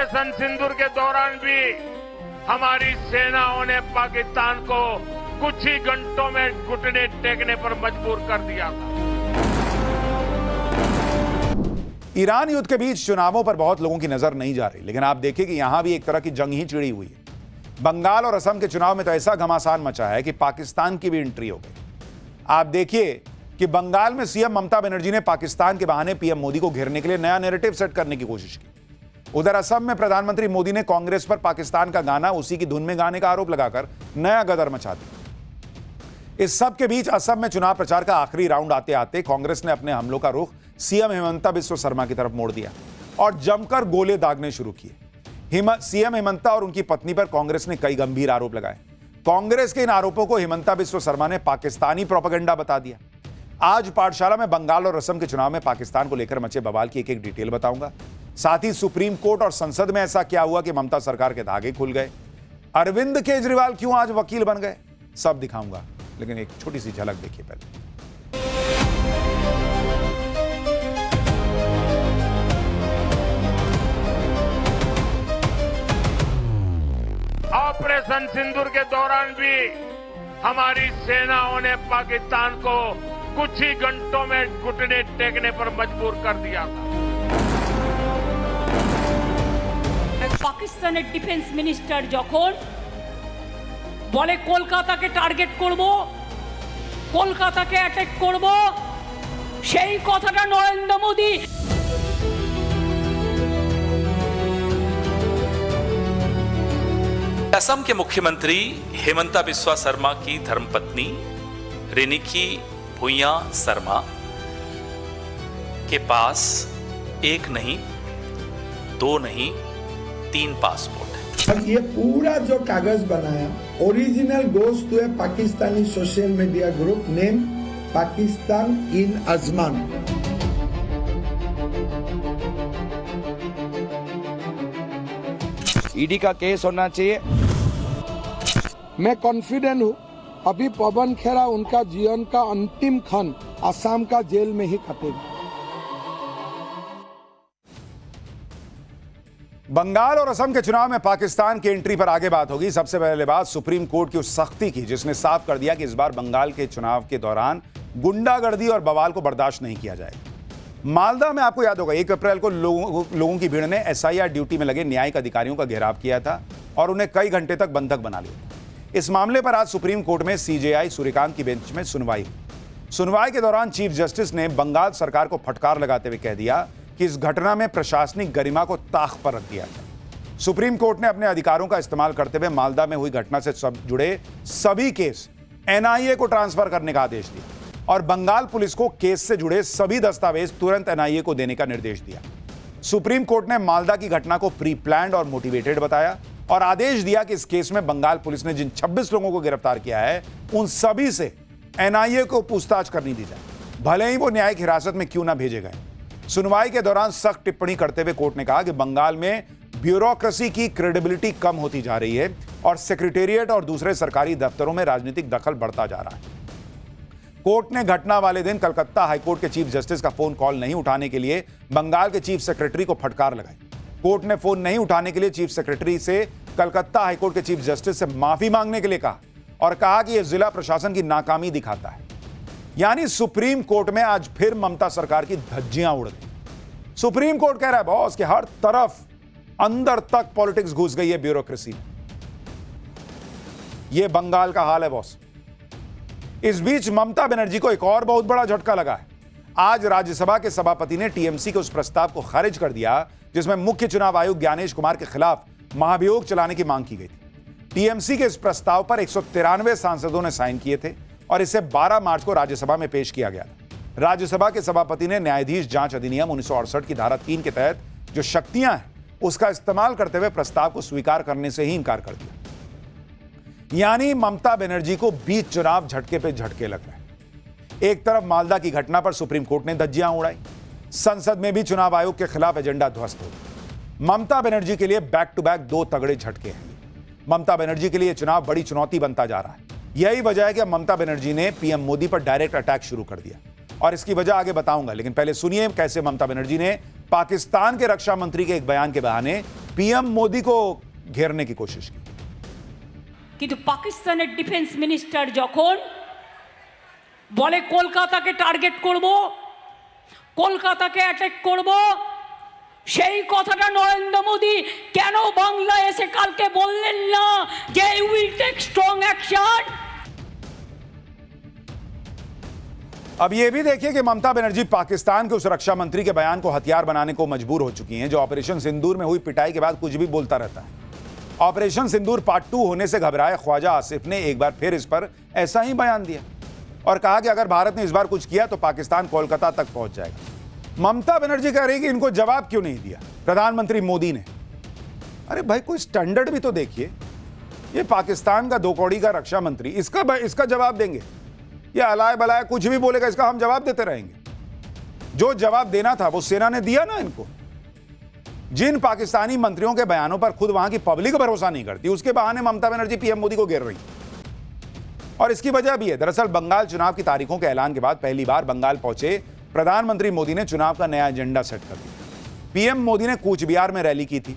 Operation सिंदूर के दौरान भी हमारी सेनाओं ने पाकिस्तान को कुछ ही घंटों में घुटने टेकने पर मजबूर कर दिया था। ईरान युद्ध के बीच चुनावों पर बहुत लोगों की नजर नहीं जा रही, लेकिन आप देखिए कि यहां भी एक तरह की जंग ही छिड़ी हुई है। बंगाल और असम के चुनाव में तो ऐसा घमासान मचा है कि पाकिस्तान की भी एंट्री हो गई। आप देखिए कि बंगाल में सीएम ममता बनर्जी ने पाकिस्तान के बहाने पीएम मोदी को घेरने के लिए नया नैरेटिव सेट करने की कोशिश की। उधर असम में प्रधानमंत्री मोदी ने कांग्रेस पर पाकिस्तान का गाना उसी की धुन में गाने का आरोप लगाकर नया गदर मचा दिया। इस सब के बीच असम में चुनाव प्रचार का आखिरी राउंड आते आते कांग्रेस ने अपने हमलों का रुख सीएम हेमंता बिस्वा शर्मा की तरफ मोड़ दिया और जमकर गोले दागने शुरू किए। सीएम हेमंता और उनकी पत्नी पर कांग्रेस ने कई गंभीर आरोप लगाए। कांग्रेस के इन आरोपों को हेमंता बिस्वा शर्मा ने पाकिस्तानी प्रोपेगेंडा बता दिया। आज पाठशाला में बंगाल और असम के चुनाव में पाकिस्तान को लेकर मचे बवाल की एक एक डिटेल बताऊंगा। साथ ही सुप्रीम कोर्ट और संसद में ऐसा क्या हुआ कि ममता सरकार के धागे खुल गए, अरविंद केजरीवाल क्यों आज वकील बन गए, सब दिखाऊंगा। लेकिन एक छोटी सी झलक देखिए पहले। ऑपरेशन सिंदूर के दौरान भी हमारी सेनाओं ने पाकिस्तान को कुछ ही घंटों में घुटने टेकने पर मजबूर कर दिया था। পাকিস্তানের ডিফেন্স মিনিস্টার যখন বলে কলকাতাকে টার্গেট করব, কলকাতাকে অ্যাটাক করব, সেই কথাটা নরেন্দ্র মোদি असम के मुख्यमंत्री हेमंता बिस्वा शर्मा की धर्मपत्नी रिनिकी भुइयां शर्मा के पास एक नहीं, दो नहीं, 3 पासपोर्ट है। अब ये पूरा जो कागज बनाया original goes to a Pakistani social media group name Pakistan in Ajman. ED का केस होना चाहिए। मैं कॉन्फिडेंट हूँ अभी पवन खेरा उनका जीवन का अंतिम क्षण असम का जेल में ही कटेगा। बंगाल और असम के चुनाव में पाकिस्तान की एंट्री पर आगे बात होगी। सबसे पहले बात सुप्रीम कोर्ट की उस सख्ती की जिसने साफ कर दिया कि इस बार बंगाल के चुनाव के दौरान गुंडागर्दी और बवाल को बर्दाश्त नहीं किया जाएगा। मालदा में आपको याद होगा 1 अप्रैल को लोगों की भीड़ ने एसआईआर ड्यूटी में लगे न्यायिक अधिकारियों का घेराव किया था और उन्हें कई घंटे तक बंधक बना लिया। इस मामले पर आज सुप्रीम कोर्ट में सीजेआई सूर्यकांत की बेंच में सुनवाई के दौरान चीफ जस्टिस ने बंगाल सरकार को फटकार लगाते हुए कह दिया कि इस घटना में प्रशासनिक गरिमा को ताक पर रख दिया था। सुप्रीम कोर्ट ने अपने अधिकारों का इस्तेमाल करते हुए मालदा में हुई घटना से जुड़े सभी केस एनआईए को ट्रांसफर करने का आदेश दिया और बंगाल पुलिस को केस से जुड़े सभी दस्तावेज तुरंत एनआईए को देने का निर्देश दिया। सुप्रीम कोर्ट ने मालदा की घटना को प्री प्लान्ड और मोटिवेटेड बताया और आदेश दिया कि इस केस में बंगाल पुलिस ने जिन 26 लोगों को गिरफ्तार किया है उन सभी से एनआईए को पूछताछ करनी दी जाए, भले ही वो न्यायिक हिरासत में क्यों ना भेजे गए। सुनवाई के दौरान सख्त टिप्पणी करते हुए कोर्ट ने कहा कि बंगाल में ब्यूरोक्रेसी की क्रेडिबिलिटी कम होती जा रही है और सेक्रेटेरिएट और दूसरे सरकारी दफ्तरों में राजनीतिक दखल बढ़ता जा रहा है। कोर्ट ने घटना वाले दिन कलकत्ता हाईकोर्ट के चीफ जस्टिस का फोन कॉल नहीं उठाने के लिए बंगाल के चीफ सेक्रेटरी को फटकार लगाई। कोर्ट ने फोन नहीं उठाने के लिए चीफ सेक्रेटरी से कलकत्ता हाईकोर्ट के चीफ जस्टिस से माफी मांगने के लिए कहा और कहा कि यह जिला प्रशासन की नाकामी दिखाता है। यानी सुप्रीम कोर्ट में आज फिर ममता सरकार की धज्जियां उड़ गई। सुप्रीम कोर्ट कह रहा है बॉस कि हर तरफ अंदर तक पॉलिटिक्स घुस गई है ब्यूरोक्रेसी में। यह बंगाल का हाल है बॉस। इस बीच ममता बनर्जी को एक और बहुत बड़ा झटका लगा है। आज राज्यसभा के सभापति ने टीएमसी के उस प्रस्ताव को खारिज कर दिया जिसमें मुख्य चुनाव आयुक्त ज्ञानेश कुमार के खिलाफ महाभियोग चलाने की मांग की गई थी। टीएमसी के इस प्रस्ताव पर 193 सांसदों ने साइन किए थे और इसे 12 मार्च को राज्यसभा में पेश किया गया था। राज्यसभा के सभापति ने न्यायाधीश जांच अधिनियम 1968 की धारा 3 के तहत जो शक्तियां हैं उसका इस्तेमाल करते हुए प्रस्ताव को स्वीकार करने से ही इंकार कर दिया। यानी ममता बनर्जी को बीच चुनाव झटके पे झटके लग रहे हैं। एक तरफ मालदा की घटना पर सुप्रीम कोर्ट ने धज्जियां उड़ाई, संसद में भी चुनाव आयोग के खिलाफ एजेंडा ध्वस्त हो गया। ममता बनर्जी के लिए बैक टू बैक 2 तगड़े झटके हैं। ममता बनर्जी के लिए चुनाव बड़ी चुनौती बनता जा रहा है। यही वजह है कि ममता बनर्जी ने पीएम मोदी पर डायरेक्ट अटैक शुरू कर दिया। और इसकी वजह आगे बताऊंगा, लेकिन पहले सुनिए कैसे ममता बनर्जी ने पाकिस्तान के रक्षा मंत्री के एक बयान के बहाने पीएम मोदी को घेरने की कोशिश की। কিন্তু পাকিস্তানের ডিফেন্স মিনিস্টার যখন বলে কলকাতাকে টার্গেট করব, কলকাতাকে অ্যাটাক করব, সেই কথাটা নরেন্দ্র মোদি কেন বাংলায় এসে কালকে বললেন না যে উইল টেক স্ট্রং অ্যাকশন? अब यह भी देखिए कि ममता बनर्जी पाकिस्तान के उस रक्षा मंत्री के बयान को हथियार बनाने को मजबूर हो चुकी हैं जो ऑपरेशन सिंदूर में हुई पिटाई के बाद कुछ भी बोलता रहता है। ऑपरेशन सिंदूर पार्ट 2 होने से घबराए ख्वाजा आसिफ ने एक बार फिर इस पर ऐसा ही बयान दिया और कहा कि अगर भारत ने इस बार कुछ किया तो पाकिस्तान कोलकाता तक पहुंच जाएगा। ममता बनर्जी कह रही कि इनको जवाब क्यों नहीं दिया प्रधानमंत्री मोदी ने। अरे भाई कोई स्टैंडर्ड भी तो देखिए, ये पाकिस्तान का 2 कौड़ी का रक्षा मंत्री, इसका जवाब देंगे? ये अलाय बलाय कुछ भी बोलेगा, इसका हम जवाब देते रहेंगे? जो जवाब देना था वो सेना ने दिया ना इनको। जिन पाकिस्तानी मंत्रियों के बयानों पर खुद वहां की पब्लिक भरोसा नहीं करती, उसके बहाने ममता बनर्जी पीएम मोदी को घेर रही। और इसकी वजह भी है, दरअसल बंगाल चुनाव की तारीखों के ऐलान के बाद पहली बार बंगाल पहुंचे प्रधानमंत्री मोदी ने चुनाव का नया एजेंडा सेट कर दिया। पीएम मोदी ने कूच बिहार में रैली की थी।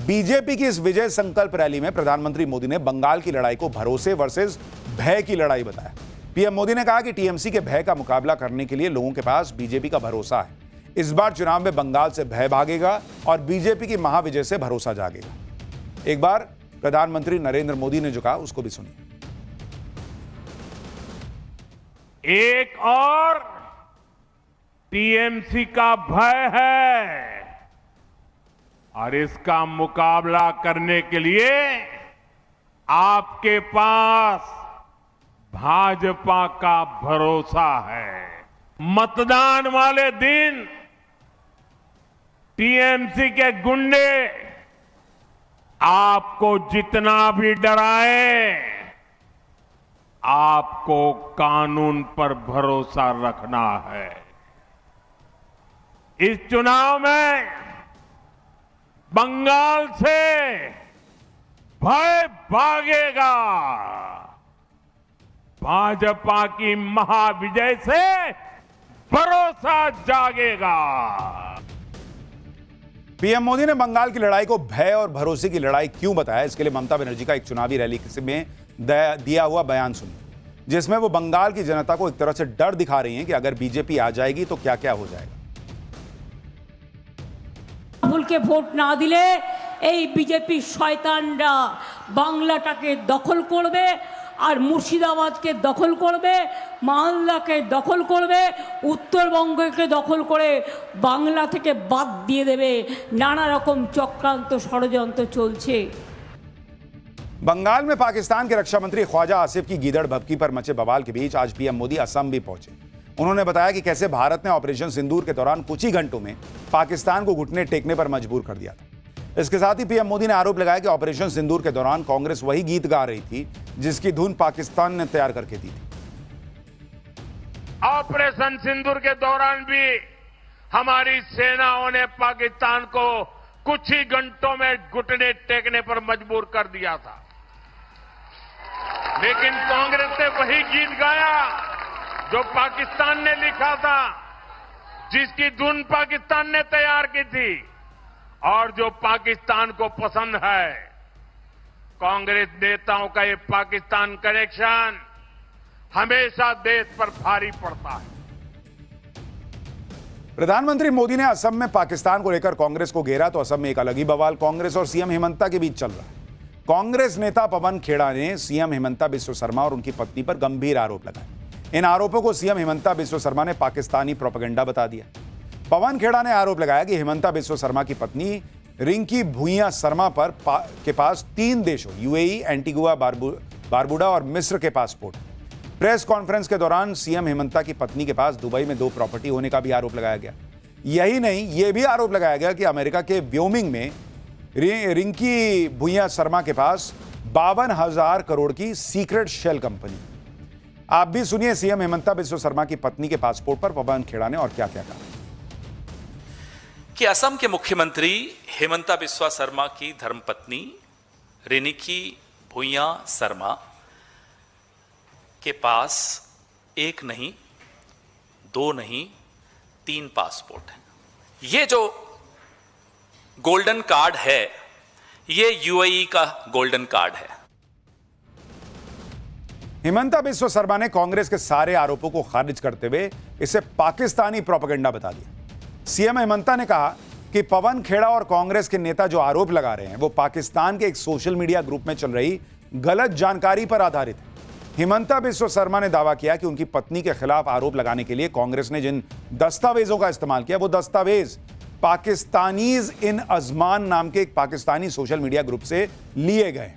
बीजेपी की इस विजय संकल्प रैली में प्रधानमंत्री मोदी ने बंगाल की लड़ाई को भरोसे वर्सेस भय की लड़ाई बताया। पीएम मोदी ने कहा कि टीएमसी के भय का मुकाबला करने के लिए लोगों के पास बीजेपी का भरोसा है। इस बार चुनाव में बंगाल से भय भागेगा और बीजेपी की महाविजय से भरोसा जागेगा। एक बार प्रधानमंत्री नरेंद्र मोदी ने जो कहा उसको भी सुनिए। एक और टीएमसी का भय है और इसका मुकाबला करने के लिए आपके पास भाजपा का भरोसा है। मतदान वाले दिन टीएमसी के गुंडे आपको जितना भी डराए, आपको कानून पर भरोसा रखना है। इस चुनाव में बंगाल से भय भागेगा, भाजपा की महाविजय से भरोसा जागेगा। पीएम मोदी ने बंगाल की लड़ाई को भय और भरोसे की लड़ाई क्यों बताया, इसके लिए ममता बनर्जी का एक चुनावी रैली में दिया हुआ बयान सुनिए, जिसमें वो बंगाल की जनता को एक तरह से डर दिखा रही हैं कि अगर बीजेपी आ जाएगी तो क्या क्या हो जाएगा। রাহুলকে ভোট না দিলে এই বিজেপি শয়তানরা বাংলাটাকে দখল করবে আর মুর্শিদাবাদকে দখল করবে, মালদাকে দখল করবে, উত্তরবঙ্গকে দখল করে বাংলা থেকে বাদ দিয়ে দেবে। নানা রকম চক্রান্ত ষড়যন্ত্র চলছে। बंगाल में पाकिस्तान के रक्षा मंत्री ख्वाजा आसिफ की गीदड़ भभकी पर मचे बवाल के बीच आज पीएम मोदी असम भी पहुंचे। उन्होंने बताया कि कैसे भारत ने ऑपरेशन सिंदूर के दौरान कुछ ही घंटों में पाकिस्तान को घुटने टेकने पर मजबूर कर दिया था। इसके साथ ही पीएम मोदी ने आरोप लगाया कि ऑपरेशन सिंदूर के दौरान कांग्रेस वही गीत गा रही थी जिसकी धुन पाकिस्तान ने तैयार करके दी थी। ऑपरेशन सिंदूर के दौरान भी हमारी सेनाओं ने पाकिस्तान को कुछ ही घंटों में घुटने टेकने पर मजबूर कर दिया था, लेकिन कांग्रेस ने वही गीत गाया जो पाकिस्तान ने लिखा था, जिसकी धुन पाकिस्तान ने तैयार की थी और जो पाकिस्तान को पसंद है। कांग्रेस नेताओं का ये पाकिस्तान कनेक्शन हमेशा देश पर भारी पड़ता है। प्रधानमंत्री मोदी ने असम में पाकिस्तान को लेकर कांग्रेस को घेरा तो असम में एक अलग ही बवाल कांग्रेस और सीएम हेमंता के बीच चल रहा है। कांग्रेस नेता पवन खेड़ा ने सीएम हेमंता बिस्वा शर्मा और उनकी पत्नी पर गंभीर आरोप लगाए। इन आरोपों को सीएम हेमंता बिस्वा शर्मा ने पाकिस्तानी प्रोपेगेंडा बता दिया। पवन खेड़ा ने आरोप लगाया कि हेमंता बिस्वा शर्मा की पत्नी रिंकी भुइयां शर्मा के पास 3 देशों यूएई, एंटीगुआ, बारबुडा और मिस्र के पासपोर्ट। प्रेस कॉन्फ्रेंस के दौरान सीएम हेमंता की पत्नी के पास दुबई में 2 प्रॉपर्टी होने का भी आरोप लगाया गया। यही नहीं, यह भी आरोप लगाया गया कि अमेरिका के व्योमिंग में रिंकी भुइयां शर्मा के पास 52,000 करोड़ की सीक्रेट शेल कंपनी। आप भी सुनिए सीएम हेमंता बिस्वा शर्मा की पत्नी के पासपोर्ट पर पवन खेड़ा ने और क्या क्या कहा। कि असम के मुख्यमंत्री हेमंता बिस्वा शर्मा की धर्मपत्नी रिंकी भुइयां शर्मा के पास 1 नहीं 2 नहीं 3 पासपोर्ट हैं। ये जो गोल्डन कार्ड है ये यूएई का गोल्डन कार्ड है। हिमंता बिस्वा शर्मा ने कांग्रेस के सारे आरोपों को खारिज करते हुए इसे पाकिस्तानी प्रोपेगेंडा बता दिया। सीएम हिमंता ने कहा कि पवन खेड़ा और कांग्रेस के नेता जो आरोप लगा रहे हैं वो पाकिस्तान के एक सोशल मीडिया ग्रुप में चल रही गलत जानकारी पर आधारित है। हिमंता बिस्वा शर्मा ने दावा किया कि उनकी पत्नी के खिलाफ आरोप लगाने के लिए कांग्रेस ने जिन दस्तावेजों का इस्तेमाल किया वो दस्तावेज पाकिस्तानीज इन अजमान नाम के एक पाकिस्तानी सोशल मीडिया ग्रुप से लिए गए।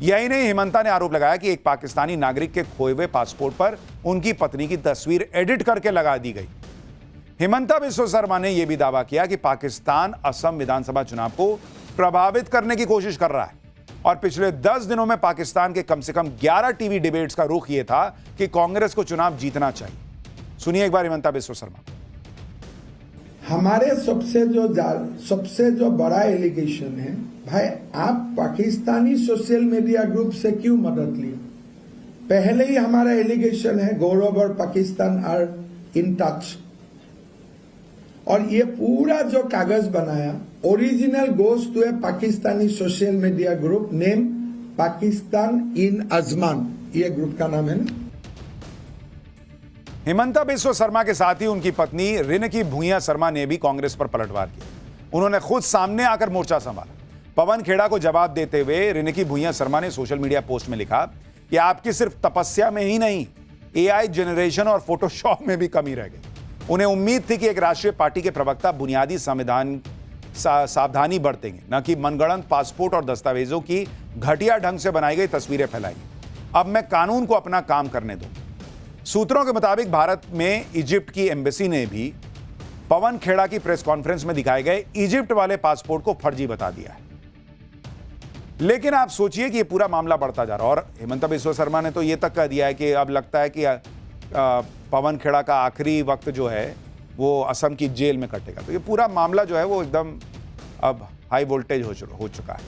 यही नहीं, हिमंता ने आरोप लगाया कि एक पाकिस्तानी नागरिक के खोए हुए पासपोर्ट पर उनकी पत्नी की तस्वीर एडिट करके लगा दी गई। हिमंता बिस्वा शर्मा ने यह भी दावा किया कि पाकिस्तान असम विधानसभा चुनाव को प्रभावित करने की कोशिश कर रहा है और पिछले 10 दिनों में पाकिस्तान के कम से कम 11 टीवी डिबेट्स का रुख यह था कि कांग्रेस को चुनाव जीतना चाहिए। सुनिए एक बार हिमंता बिस्वा शर्मा। हमारे सबसे जो बड़ा एलिगेशन है, भाई आप पाकिस्तानी सोशल मीडिया ग्रुप से क्यों मदद ली? पहले ही हमारा एलिगेशन है गौरव और पाकिस्तान आर इन टच, और ये पूरा जो कागज बनाया original goes to a Pakistani social media group name Pakistan in Ajman, ये ग्रुप का नाम है ना। हिमंता बिस्वा शर्मा के साथ ही उनकी पत्नी रिनकी भूइया शर्मा ने भी कांग्रेस पर पलटवार किया। उन्होंने खुद सामने आकर मोर्चा संभाला। पवन खेड़ा को जवाब देते हुए रिनकी भूइया शर्मा ने सोशल मीडिया पोस्ट में लिखा कि आपकी सिर्फ तपस्या में ही नहीं, एआई जनरेशन और फोटोशॉप में भी कमी रह गई। उन्हें उम्मीद थी कि एक राष्ट्रीय पार्टी के प्रवक्ता बुनियादी संविधान सावधानी बरतेंगे, न कि मनगढ़ंत पासपोर्ट और दस्तावेजों की घटिया ढंग से बनाई गई तस्वीरें फैलाएंगे। अब मैं कानून को अपना काम करने दूं। सूत्रों के मुताबिक भारत में इजिप्ट की एम्बेसी ने भी पवन खेड़ा की प्रेस कॉन्फ्रेंस में दिखाए गए इजिप्ट वाले पासपोर्ट को फर्जी बता दिया है। लेकिन आप सोचिए कि यह पूरा मामला बढ़ता जा रहा है और हिमंता बिस्वा शर्मा ने तो यह तक कह दिया है कि अब लगता है कि पवन खेड़ा का आखिरी वक्त जो है वो असम की जेल में कटेगा। तो ये पूरा मामला जो है वो एकदम अब हाई वोल्टेज हो चुका है।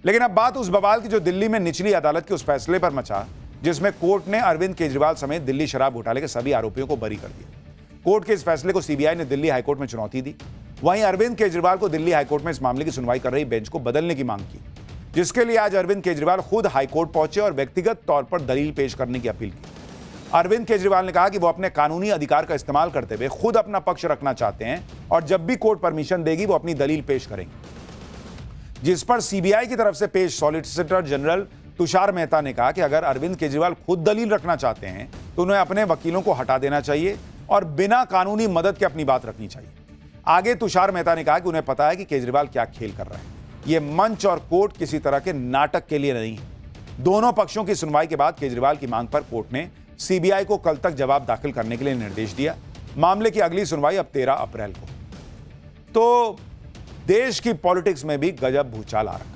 लेकिन अब बात उस बवाल की जो दिल्ली में निचली अदालत के उस फैसले पर मचा जिसमें कोर्ट ने अरविंद केजरीवाल समेत दिल्ली शराब घोटाले के सभी आरोपियों को बरी कर दिया। कोर्ट के इस फैसले को सीबीआई ने दिल्ली हाईकोर्ट में चुनौती दी। वहीं अरविंद केजरीवाल को दिल्ली हाईकोर्ट में इस मामले की सुनवाई कर रही बेंच को बदलने की मांग की, जिसके लिए आज अरविंद केजरीवाल खुद हाईकोर्ट पहुंचे और व्यक्तिगत तौर पर दलील पेश करने की अपील की। अरविंद केजरीवाल ने कहा कि वो अपने कानूनी अधिकार का इस्तेमाल करते हुए खुद अपना पक्ष रखना चाहते हैं और जब भी कोर्ट परमिशन देगी वो अपनी दलील पेश करेंगे। जिस पर सीबीआई की तरफ से पेश सॉलिसिटर जनरल तुषार मेहता ने कहा कि अगर अरविंद केजरीवाल खुद दलील रखना चाहते हैं तो उन्हें अपने वकीलों को हटा देना चाहिए और बिना कानूनी मदद के अपनी बात रखनी चाहिए। आगे तुषार मेहता ने कहा कि उन्हें पता है कि केजरीवाल क्या खेल कर रहे हैं। यह मंच और कोर्ट किसी तरह के नाटक के लिए नहीं है। दोनों पक्षों की सुनवाई के बाद केजरीवाल की मांग पर कोर्ट ने सीबीआई को कल तक जवाब दाखिल करने के लिए निर्देश दिया। मामले की अगली सुनवाई अब 13 अप्रैल को। तो देश की पॉलिटिक्स में भी गजब भूचाल आ रखा है।